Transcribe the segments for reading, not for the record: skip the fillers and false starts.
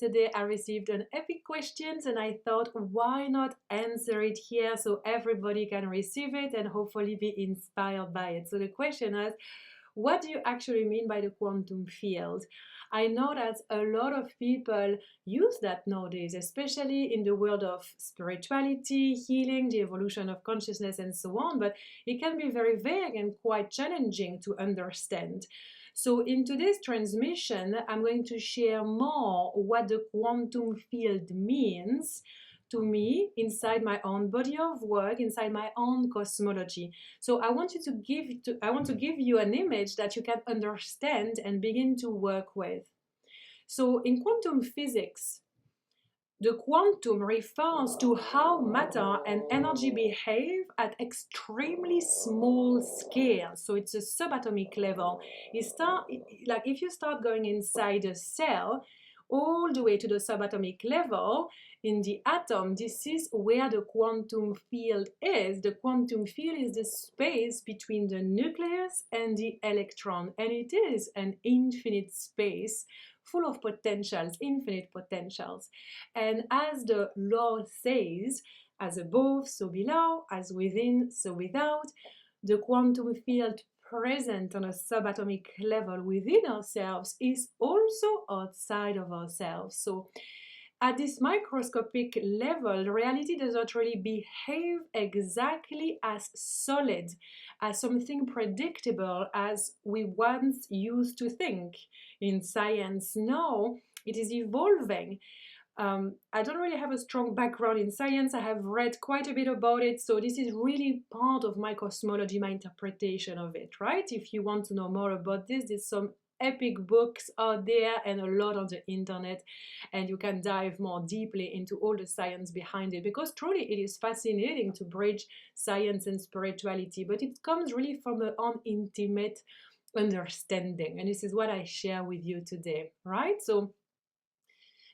yesterday I received an epic questions and I thought, why not answer it here so everybody can receive it and hopefully be inspired by it. So the question is, what do you actually mean by the quantum field? I know that a lot of people use that nowadays, especially in the world of spirituality, healing, the evolution of consciousness, and so on, but it can be very vague and quite challenging to understand. So in today's transmission, I'm going to share more what the quantum field means to me inside my own body of work, inside my own cosmology. So I want to give you an image that you can understand and begin to work with. So in quantum physics, the quantum refers to how matter and energy behave at extremely small scale. So it's a subatomic level. Like if you start going inside a cell, all the way to the subatomic level in the atom, this is where the quantum field is. The quantum field is the space between the nucleus and the electron, and it is an infinite space full of potentials, infinite potentials. And as the law says, as above, so below, as within, so without, the quantum field present on a subatomic level within ourselves is also outside of ourselves. So at this microscopic level, reality does not really behave exactly as solid, as something predictable as we once used to think in science. Now it is evolving. I don't really have a strong background in science. I have read quite a bit about it, so this is really part of my cosmology, my interpretation of it, right? If you want to know more about this, there's some epic books out there and a lot on the internet, and you can dive more deeply into all the science behind it, because truly it is fascinating to bridge science and spirituality, but it comes really from an intimate understanding, and this is what I share with you today, right? So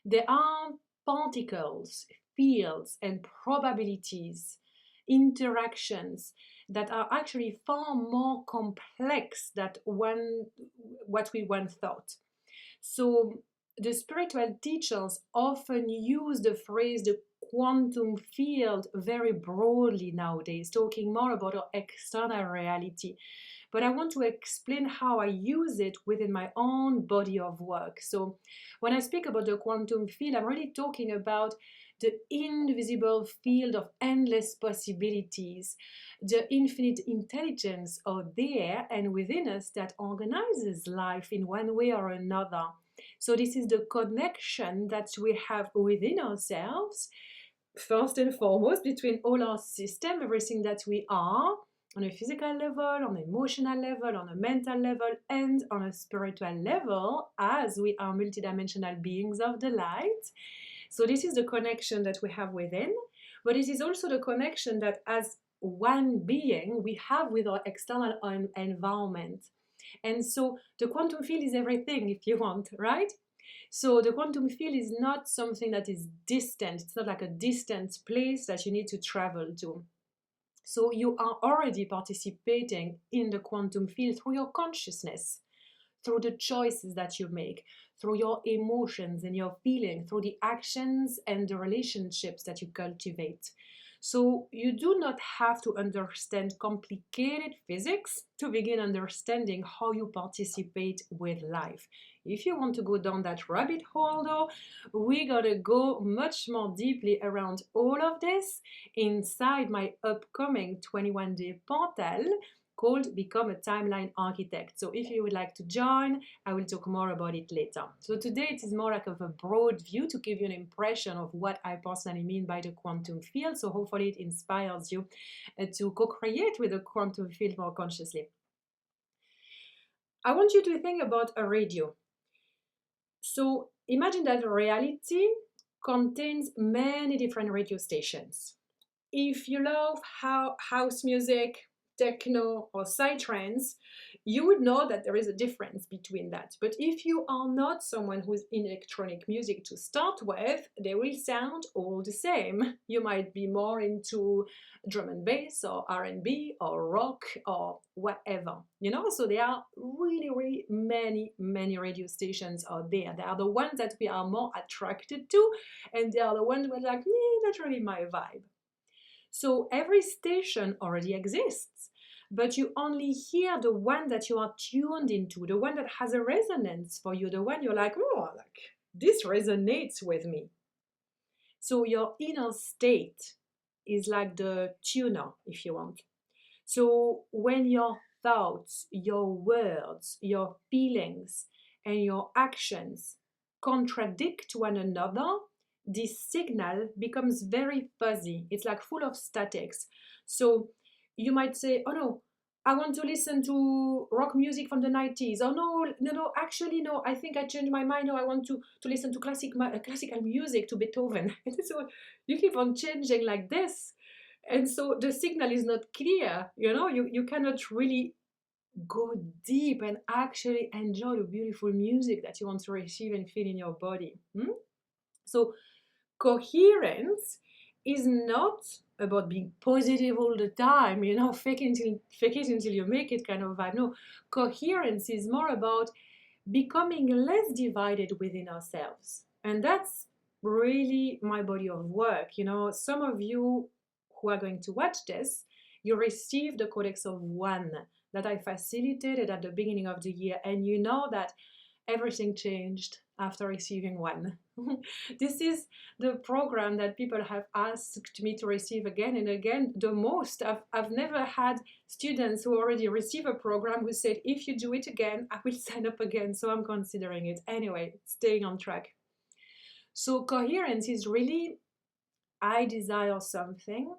there are particles, fields, and probabilities, interactions that are actually far more complex than what we once thought. So the spiritual teachers often use the phrase the quantum field very broadly nowadays, talking more about our external reality. But I want to explain how I use it within my own body of work. So when I speak about the quantum field, I'm really talking about the invisible field of endless possibilities, the infinite intelligence out there and within us that organizes life in one way or another. So this is the connection that we have within ourselves, first and foremost, between all our system, everything that we are, on a physical level, on an emotional level, on a mental level, and on a spiritual level, as we are multidimensional beings of the light. So this is the connection that we have within, but it is also the connection that as one being we have with our external environment. And so the quantum field is everything, if you want, right? So the quantum field is not something that is distant. It's not like a distant place that you need to travel to. So you are already participating in the quantum field through your consciousness, through the choices that you make, through your emotions and your feelings, through the actions and the relationships that you cultivate. So you do not have to understand complicated physics to begin understanding how you participate with life. If you want to go down that rabbit hole though, we gotta go much more deeply around all of this inside my upcoming 21-day portal called Become a Timeline Architect. So if you would like to join, I will talk more about it later. So today it is more like of a broad view to give you an impression of what I personally mean by the quantum field. So hopefully it inspires you to co-create with the quantum field more consciously. I want you to think about a radio. So imagine that reality contains many different radio stations. If you love house music, techno, or psytrance, you would know that there is a difference between that. But if you are not someone who's in electronic music to start with, they will sound all the same. You might be more into drum and bass or R&B or rock or whatever, you know? So there are really, really many radio stations out there. They are the ones that we are more attracted to, and they are the ones we're like, that's really my vibe. So every station already exists, but you only hear the one that you are tuned into, the one that has a resonance for you, the one you're like, oh, like this resonates with me. So your inner state is like the tuner, if you want. So when your thoughts, your words, your feelings, and your actions contradict one another, this signal becomes very fuzzy. It's like full of statics. So you might say, oh no, I want to listen to rock music from the 90s. Oh no, actually no, I think I changed my mind. No, I want to listen to classical music, to Beethoven. So you keep on changing like this. And so the signal is not clear, you know, you cannot really go deep and actually enjoy the beautiful music that you want to receive and feel in your body. So coherence is not about being positive all the time, you know, fake it until you make it kind of vibe. No, coherence is more about becoming less divided within ourselves. And that's really my body of work. You know, some of you who are going to watch this, you received the Codex of One that I facilitated at the beginning of the year, and you know that everything changed after receiving one. This is the program that people have asked me to receive again and again the most. I've never had students who already receive a program who said, if you do it again, I will sign up again. So I'm considering it. Anyway, staying on track. So coherence is really, I desire something.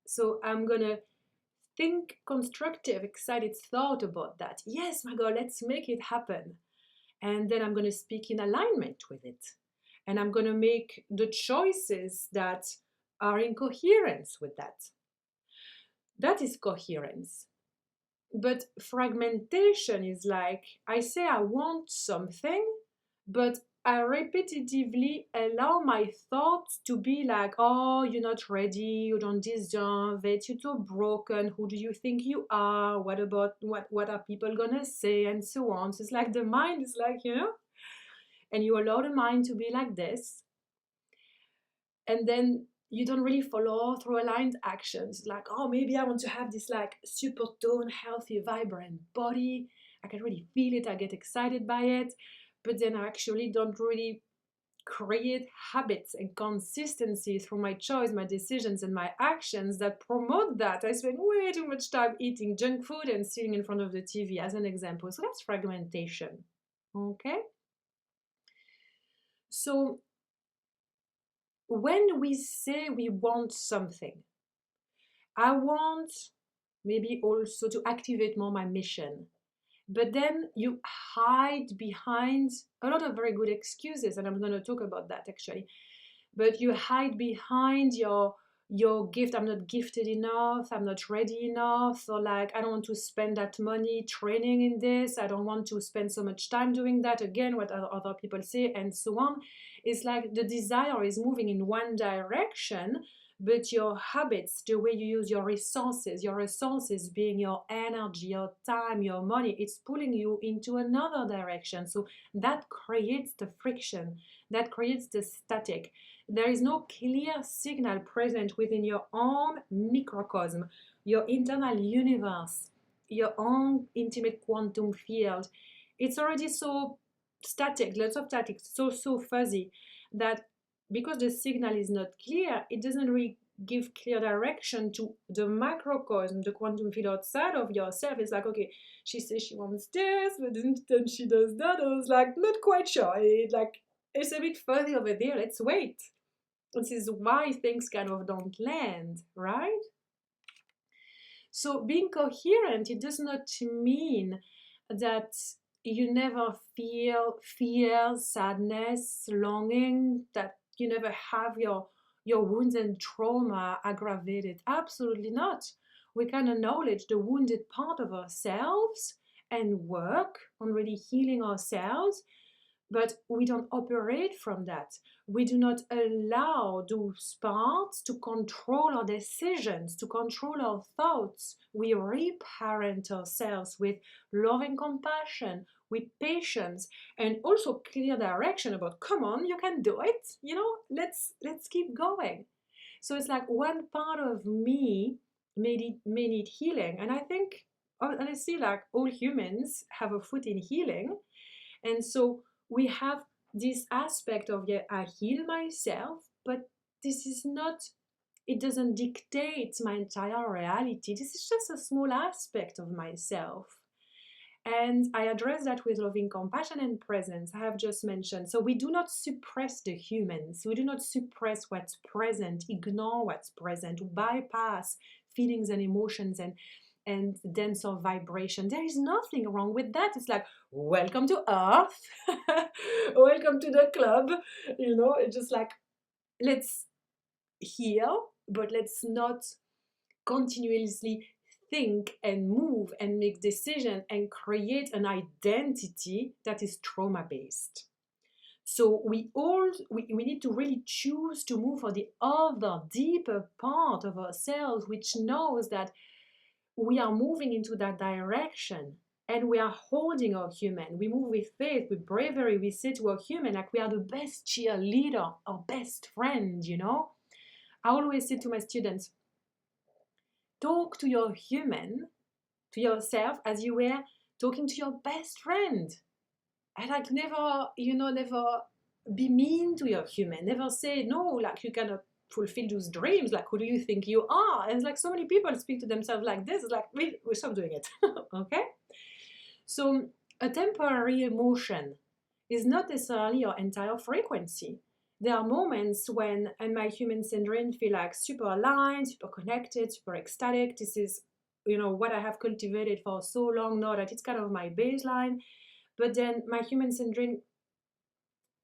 So I'm going to think constructive, excited thought about that. Yes, my God, let's make it happen. And then I'm going to speak in alignment with it. And I'm going to make the choices that are in coherence with that. That is coherence. But fragmentation is like, I say I want something, but I repetitively allow my thoughts to be like, oh, you're not ready, you don't deserve it, you're too broken, who do you think you are, what about, what are people gonna say, and so on. So it's like the mind is like, you know, and you allow the mind to be like this, and then you don't really follow through aligned actions like, oh, maybe I want to have this like super tone, healthy, vibrant body, I can really feel it, I get excited by it, but then I actually don't really create habits and consistency through my choice, my decisions, and my actions that promote that. I spend way too much time eating junk food and sitting in front of the TV, as an example. So that's fragmentation. Okay? So when we say we want something, I want maybe also to activate more my mission. But then you hide behind a lot of very good excuses, and I'm going to talk about that actually. But you hide behind your gift. I'm not gifted enough, I'm not ready enough, or like I don't want to spend that money training in this, I don't want to spend so much time doing that, again what other people say, and so on. It's like the desire is moving in one direction, but your habits, the way you use your resources being your energy, your time, your money, it's pulling you into another direction. So that creates the friction, that creates the static. There is no clear signal present within your own microcosm, your internal universe, your own intimate quantum field. It's already so static, lots of static, so fuzzy, that because the signal is not clear, it doesn't really give clear direction to the macrocosm, the quantum field outside of yourself. It's like, okay, she says she wants this, but then she does that. I was like, not quite sure. It's a bit further over there. Let's wait. This is why things kind of don't land, right? So being coherent, it does not mean that you never feel fear, sadness, longing, that you never have your wounds and trauma aggravated. Absolutely not. We can acknowledge the wounded part of ourselves and work on really healing ourselves, but we don't operate from that. We do not allow those parts to control our decisions, to control our thoughts. We reparent ourselves with love and compassion, with patience, and also clear direction about, come on, you can do it. Let's keep going. So it's like one part of me may need healing. And I think honestly, like all humans have a foot in healing. And so we have this aspect of, yeah, I heal myself, but this is not, it doesn't dictate my entire reality. This is just a small aspect of myself. And I address that with loving compassion and presence, I have just mentioned. So we do not suppress the humans. We do not suppress what's present, ignore what's present, bypass feelings and emotions and denser vibration. There is nothing wrong with that. It's like, welcome to Earth. Welcome to the club. It's just like, let's heal, but let's not continuously think and move and make decisions and create an identity that is trauma based. So we need to really choose to move for the other deeper part of ourselves, which knows that we are moving into that direction and we are holding our human. We move with faith, with bravery. We say to our human, like we are the best cheerleader, our best friend, I always say to my students, talk to your human, to yourself, as you were talking to your best friend. And like never be mean to your human. Never say, no, like you cannot fulfill those dreams. Like, who do you think you are? And it's like so many people speak to themselves like this. It's like, we stop doing it. Okay? So a temporary emotion is not necessarily your entire frequency. There are moments when in my human syndrome feel like super aligned, super connected, super ecstatic. This is, what I have cultivated for so long now that it's kind of my baseline. But then my human syndrome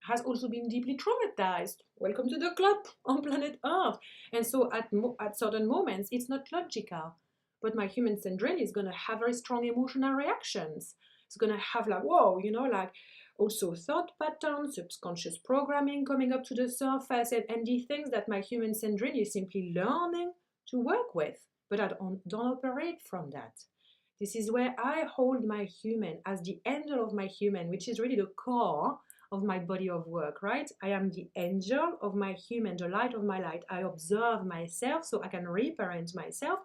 has also been deeply traumatized. Welcome to the club on planet Earth. And so at certain moments, it's not logical. But my human syndrome is going to have very strong emotional reactions. It's going to have like, whoa, like also thought patterns, subconscious programming coming up to the surface, and the things that my human syndrome is simply learning to work with. But I don't operate from that. This is where I hold my human as the angel of my human, which is really the core of my body of work, right? I am the angel of my human, the light of my light. I observe myself so I can reparent myself.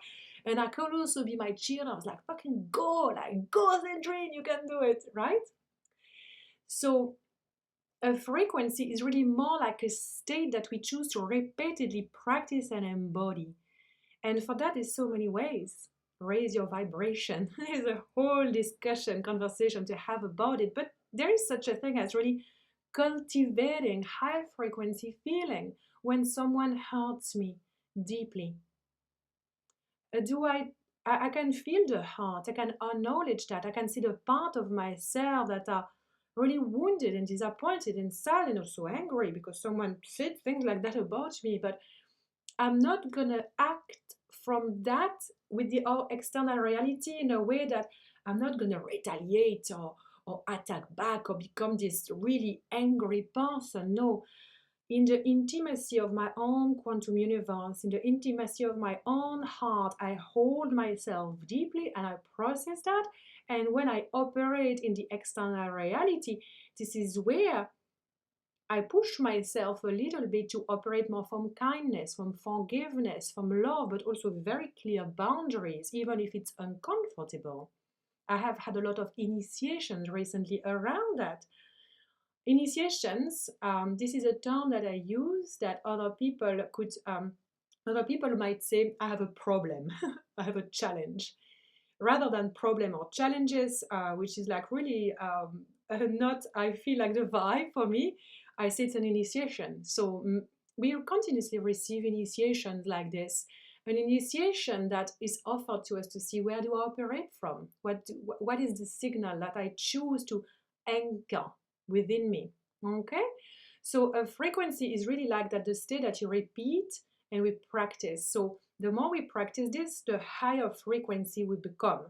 And I can also be my cheerleader. I was like, fucking go, like go Sandrine, you can do it, right? So a frequency is really more like a state that we choose to repeatedly practice and embody. And for that, there's so many ways. Raise your vibration. There's a whole discussion, conversation to have about it. But there is such a thing as really cultivating high frequency feeling when someone hurts me deeply. I can feel the hurt. I can acknowledge that. I can see the part of myself that are really wounded and disappointed and sad and also angry because someone said things like that about me. But I'm not gonna act from that with the external reality in a way that I'm not gonna retaliate or attack back or become this really angry person. No, in the intimacy of my own quantum universe, in the intimacy of my own heart, I hold myself deeply and I process that. And when I operate in the external reality, this is where I push myself a little bit to operate more from kindness, from forgiveness, from love, but also very clear boundaries, even if it's uncomfortable. I have had a lot of initiations recently around that. Initiations, this is a term that I use that other people might say, I have a problem, I have a challenge. Rather than problem or challenges, which is like really not, I feel like the vibe for me, I say it's an initiation. So we continuously receive initiations like this. An initiation that is offered to us to see where do I operate from? What is the signal that I choose to anchor within me? Okay? So a frequency is really like that, the state that you repeat and we practice. So the more we practice this, the higher frequency we become.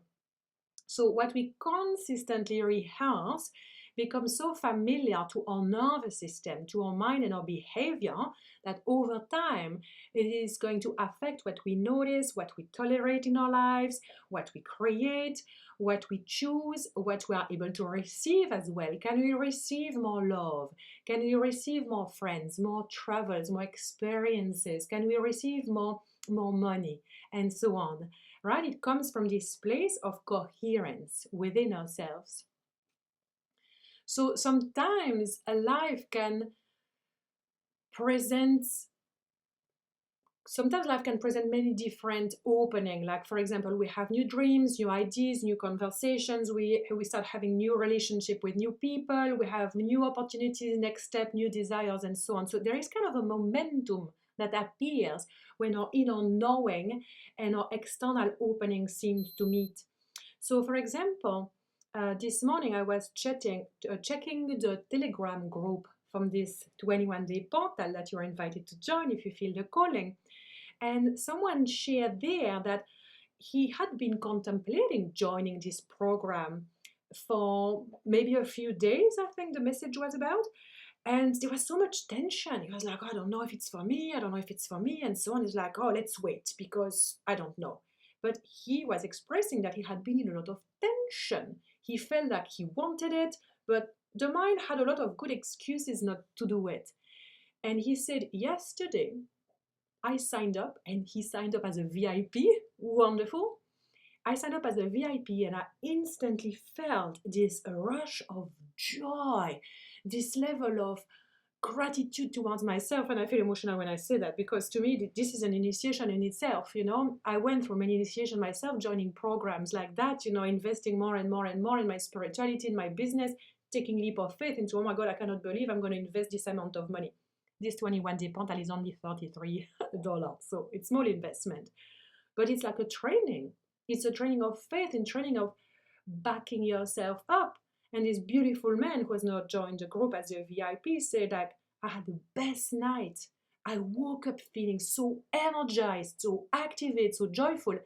So what we consistently rehearse becomes so familiar to our nervous system, to our mind and our behavior, that over time it is going to affect what we notice, what we tolerate in our lives, what we create, what we choose, what we are able to receive as well. Can we receive more love? Can we receive more friends, more travels, more experiences? Can we receive more money, and so on? Right? It comes from this place of coherence within ourselves. So sometimes a life can present sometimes life can present many different opening. Like, for example, we have new dreams, new ideas, new conversations, we start having new relationship with new people, we have new opportunities, next step, new desires, and so on. So there is kind of a momentum that appears when our inner knowing and our external opening seems to meet. So, for example, this morning I was checking the Telegram group from this 21-day portal that you're invited to join if you feel the calling. And someone shared there that he had been contemplating joining this program for maybe a few days, I think the message was about. And there was so much tension. He was like, I don't know if it's for me, I don't know if it's for me, and so on. He's like, oh, let's wait because I don't know. But he was expressing that he had been in a lot of tension. He felt like he wanted it, but the mind had a lot of good excuses not to do it. And he said, yesterday, I signed up, and he signed up as a VIP. Wonderful. I signed up as a VIP, and I instantly felt this rush of joy, this level of gratitude towards myself. And I feel emotional when I say that, because to me this is an initiation in itself. I went through many initiation myself, joining programs like that, investing more and more and more in my spirituality, in my business, taking leap of faith into, oh my god, I cannot believe I'm going to invest this amount of money. This 21-day portal is only $33, so it's small investment, but it's like a training. It's a training of faith and training of backing yourself up. And this beautiful man who has not joined the group as a VIP said, like, I had the best night. I woke up feeling so energized, so activated, so joyful.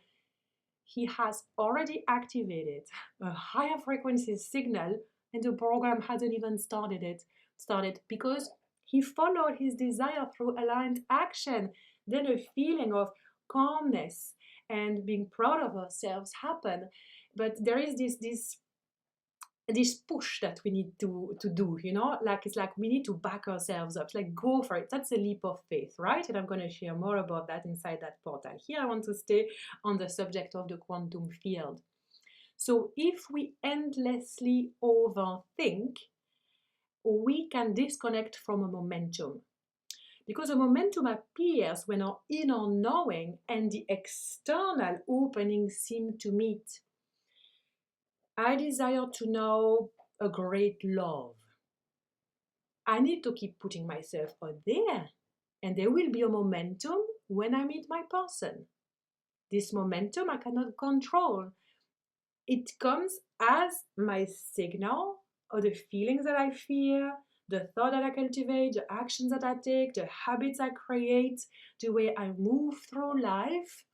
He has already activated a higher frequency signal, and the program hasn't even started because he followed his desire through aligned action. Then a feeling of calmness and being proud of ourselves happen. But there is this push that we need to do, like it's like we need to back ourselves up. It's like, go for it. That's a leap of faith, right? And I'm going to share more about that inside that portal. Here I want to stay on the subject of the quantum field. So if we endlessly overthink, we can disconnect from a momentum, because a momentum appears when our inner knowing and the external opening seem to meet. I desire to know a great love. I need to keep putting myself out there, and there will be a momentum when I meet my person. This momentum I cannot control. It comes as my signal, or the feelings that I feel, the thought that I cultivate, the actions that I take, the habits I create, the way I move through life.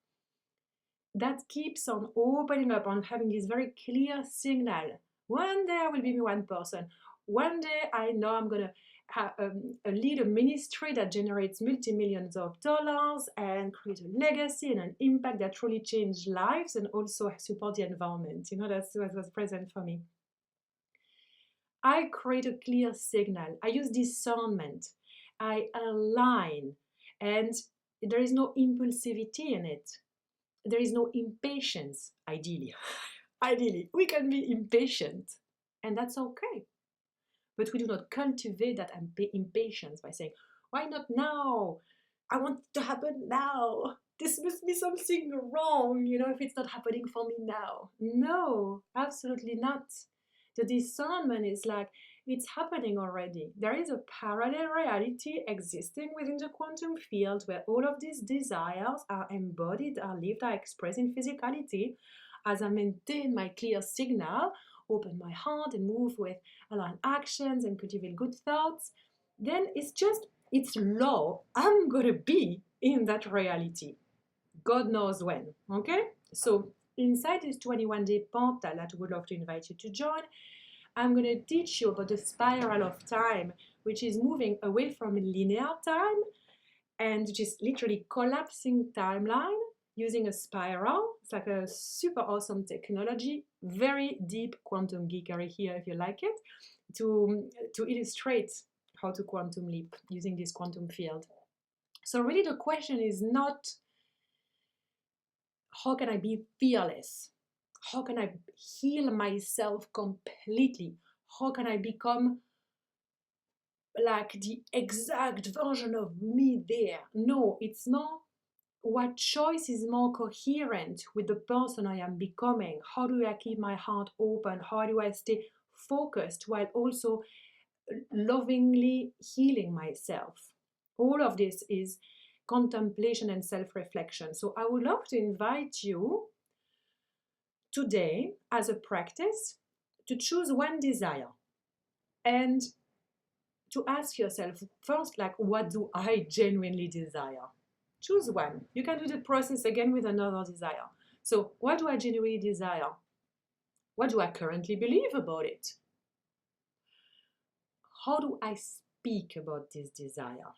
That keeps on opening up, on having this very clear signal. One day I will be one person. One day I know I'm going to lead a ministry that generates multi-millions of dollars and create a legacy and an impact that truly change lives and also support the environment. That's what was present for me. I create a clear signal. I use discernment. I align. And there is no impulsivity in it. There is no impatience, ideally. Ideally, we can be impatient, and that's okay. But we do not cultivate that impatience by saying, why not now? I want it to happen now. This must be something wrong, if it's not happening for me now. No, absolutely not. The discernment is like, it's happening already. There is a parallel reality existing within the quantum field where all of these desires are embodied, are lived, are expressed in physicality. As I maintain my clear signal, open my heart and move with aligned actions and cultivate good thoughts, then it's law. I'm gonna be in that reality. God knows when, okay? So inside this 21-day portal that I would love to invite you to join, I'm going to teach you about the spiral of time, which is moving away from linear time and just literally collapsing timeline using a spiral. It's like a super awesome technology, very deep quantum geekery here if you like it, to illustrate how to quantum leap using this quantum field. So really the question is not how can I be fearless? How can I heal myself completely? How can I become like the exact version of me there? No, it's more what choice is more coherent with the person I am becoming? How do I keep my heart open? How do I stay focused while also lovingly healing myself? All of this is contemplation and self-reflection. So I would love to invite you today as a practice to choose one desire and to ask yourself first, like, what do I genuinely desire? Choose one. You can do the process again with another desire. So what do I genuinely desire? What do I currently believe about it? How do I speak about this desire?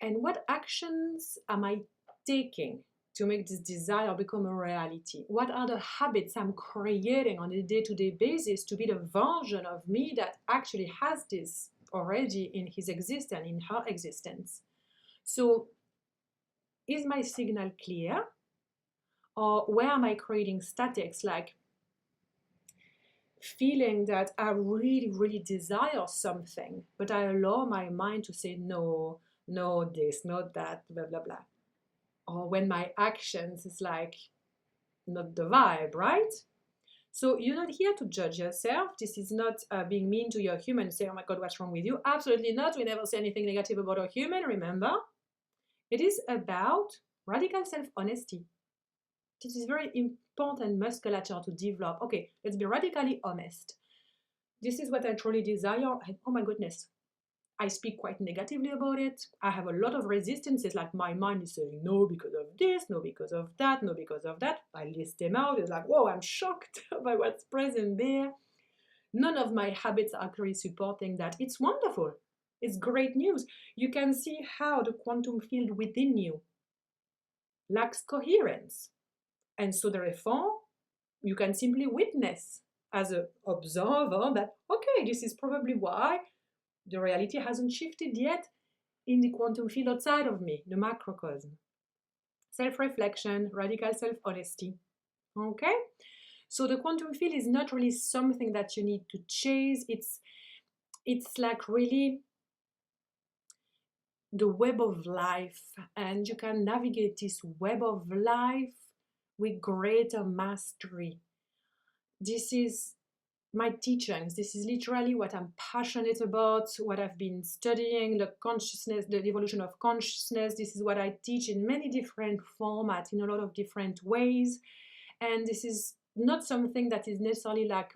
And what actions am I taking to make this desire become a reality? What are the habits I'm creating on a day-to-day basis to be the version of me that actually has this already in his existence, in her existence? So is my signal clear? Or where am I creating statics, like feeling that I really, really desire something, but I allow my mind to say no, no this, not that, blah, blah, blah. Or when my actions is like not the vibe, right? So you're not here to judge yourself. This is not being mean to your human, say, oh my God, what's wrong with you? Absolutely not. We never say anything negative about our human, remember? It is about radical self-honesty. This is very important musculature to develop. Okay, let's be radically honest. This is what I truly desire. And oh my goodness, I speak quite negatively about it. I have a lot of resistances, like my mind is saying no because of this, no because of that, no because of that. I list them out. It's like, whoa, I'm shocked by what's present there. None of my habits are actually supporting that. It's wonderful. It's great news. You can see how the quantum field within you lacks coherence. And so therefore, you can simply witness as an observer that, okay, this is probably why the reality hasn't shifted yet in the quantum field outside of me, the macrocosm. Self-reflection, radical self-honesty. Okay? So the quantum field is not really something that you need to chase. It's like really the web of life, and you can navigate this web of life with greater mastery. This is my teachings. This is literally what I'm passionate about, what I've been studying, the consciousness, the evolution of consciousness. This is what I teach in many different formats, in a lot of different ways. And this is not something that is necessarily like,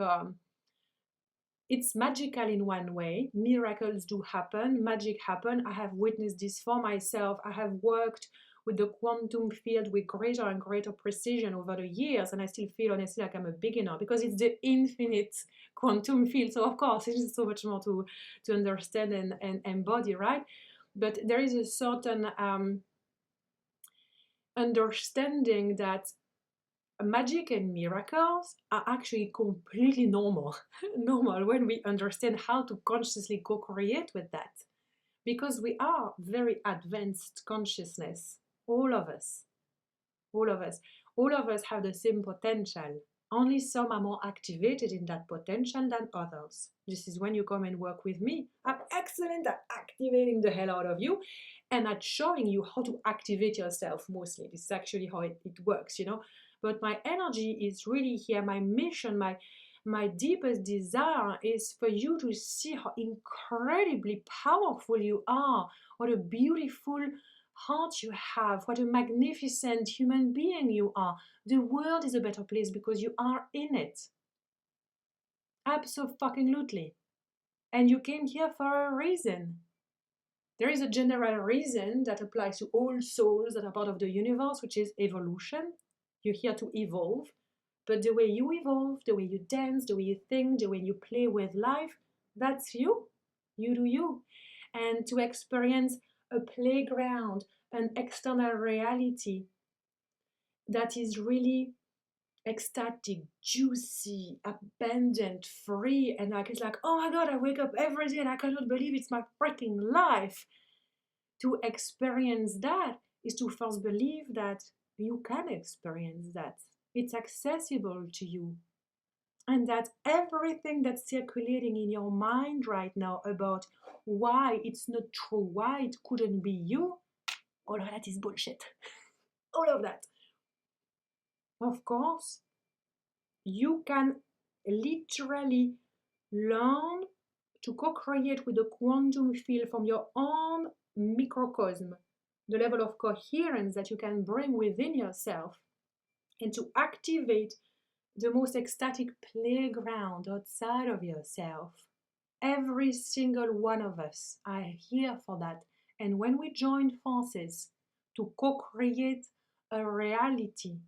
it's magical in one way. Miracles do happen, magic happen. I have witnessed this for myself. I have worked with the quantum field with greater and greater precision over the years, and I still feel honestly like I'm a beginner because it's the infinite quantum field. So of course it is so much more to understand and embody, right? But there is a certain understanding that magic and miracles are actually completely normal normal when we understand how to consciously co-create with that, because we are very advanced consciousness, all of us, all of us, all of us have the same potential. Only some are more activated in that potential than others. This is when you come and work with me. I'm excellent at activating the hell out of you and at showing you how to activate yourself mostly. This is actually how it works, you know. But my energy is really here. My mission, my deepest desire is for you to see how incredibly powerful you are, what a beautiful heart you have, what a magnificent human being you are. The world is a better place because you are in it. Absolutely. And you came here for a reason. There is a general reason that applies to all souls that are part of the universe, which is evolution. You're here to evolve. But the way you evolve, the way you dance, the way you think, the way you play with life, that's you. You do you. And to experience a playground, an external reality that is really ecstatic, juicy, abundant, free, and like it's like, oh my god, I wake up every day and I cannot believe it's my freaking life. To experience that is to first believe that you can experience that. It's accessible to you. And that everything that's circulating in your mind right now about why it's not true, why it couldn't be you, all of that is bullshit. All of that. Of course, you can literally learn to co-create with the quantum field from your own microcosm, the level of coherence that you can bring within yourself, and to activate the most ecstatic playground outside of yourself. Every single one of us are here for that. And when we join forces to co-create a reality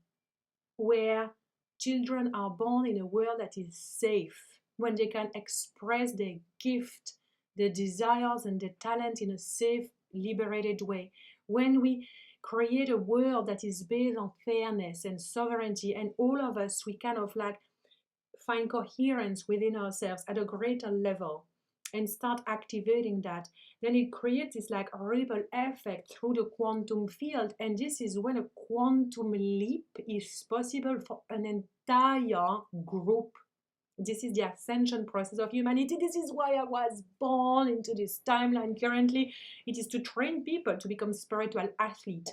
where children are born in a world that is safe, when they can express their gift, their desires and their talent in a safe, liberated way, when we create a world that is based on fairness and sovereignty, and all of us, we kind of like find coherence within ourselves at a greater level and start activating that, then it creates this like ripple effect through the quantum field. And this is when a quantum leap is possible for an entire group. This is the ascension process of humanity. This is why I was born into this timeline currently. It is to train people to become spiritual athletes.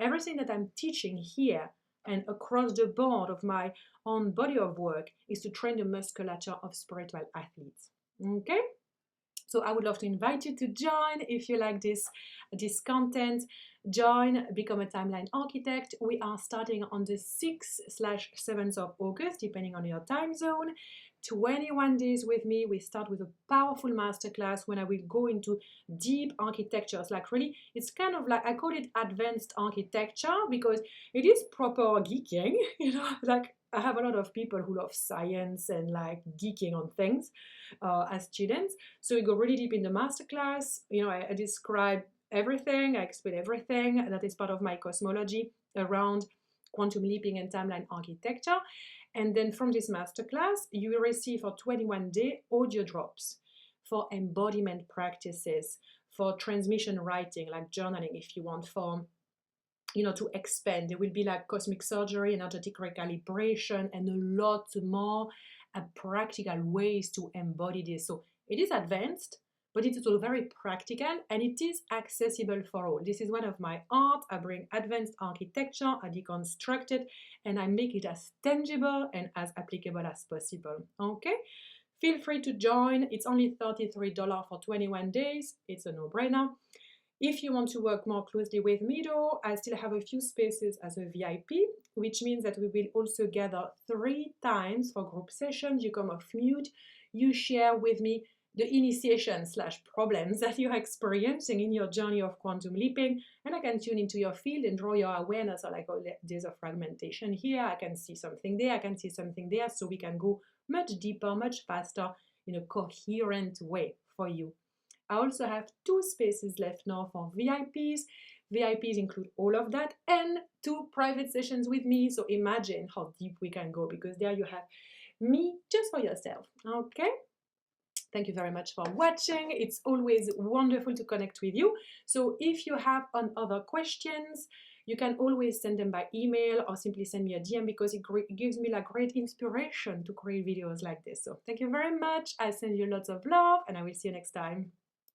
Everything that I'm teaching here and across the board of my own body of work is to train the musculature of spiritual athletes. Okay? So I would love to invite you to join if you like this content. Join, become a timeline architect. We are starting on the 6th/7th of August, depending on your time zone. 21 days with me. We start with a powerful masterclass when I will go into deep architectures. Like really, it's kind of like, I call it advanced architecture because it is proper geeking, like I have a lot of people who love science and like geeking on things as students. So we go really deep in the masterclass. I describe everything, I explain everything that is part of my cosmology around quantum leaping and timeline architecture. And then from this masterclass, you will receive for 21-day audio drops for embodiment practices, for transmission writing, like journaling if you want, for to expand. There will be like cosmic surgery, energetic recalibration, and a lot more practical ways to embody this. So it is advanced, but it is also very practical, and it is accessible for all. This is one of my art. I bring advanced architecture, I deconstruct it, and I make it as tangible and as applicable as possible. Okay? Feel free to join. It's only $33 for 21 days. It's a no-brainer. If you want to work more closely with me though, I still have a few spaces as a VIP, which means that we will also gather 3 times for group sessions. You come off mute, you share with me the initiation/problems that you're experiencing in your journey of quantum leaping, and I can tune into your field and draw your awareness. Like, oh, there's a fragmentation here, I can see something there, I can see something there, so we can go much deeper, much faster in a coherent way for you. I also have 2 spaces left now for VIPs. VIPs include all of that and 2 private sessions with me. So imagine how deep we can go, because there you have me just for yourself. Okay? Thank you very much for watching. It's always wonderful to connect with you. So if you have other questions, you can always send them by email or simply send me a DM, because it gives me like great inspiration to create videos like this. So thank you very much. I send you lots of love, and I will see you next time.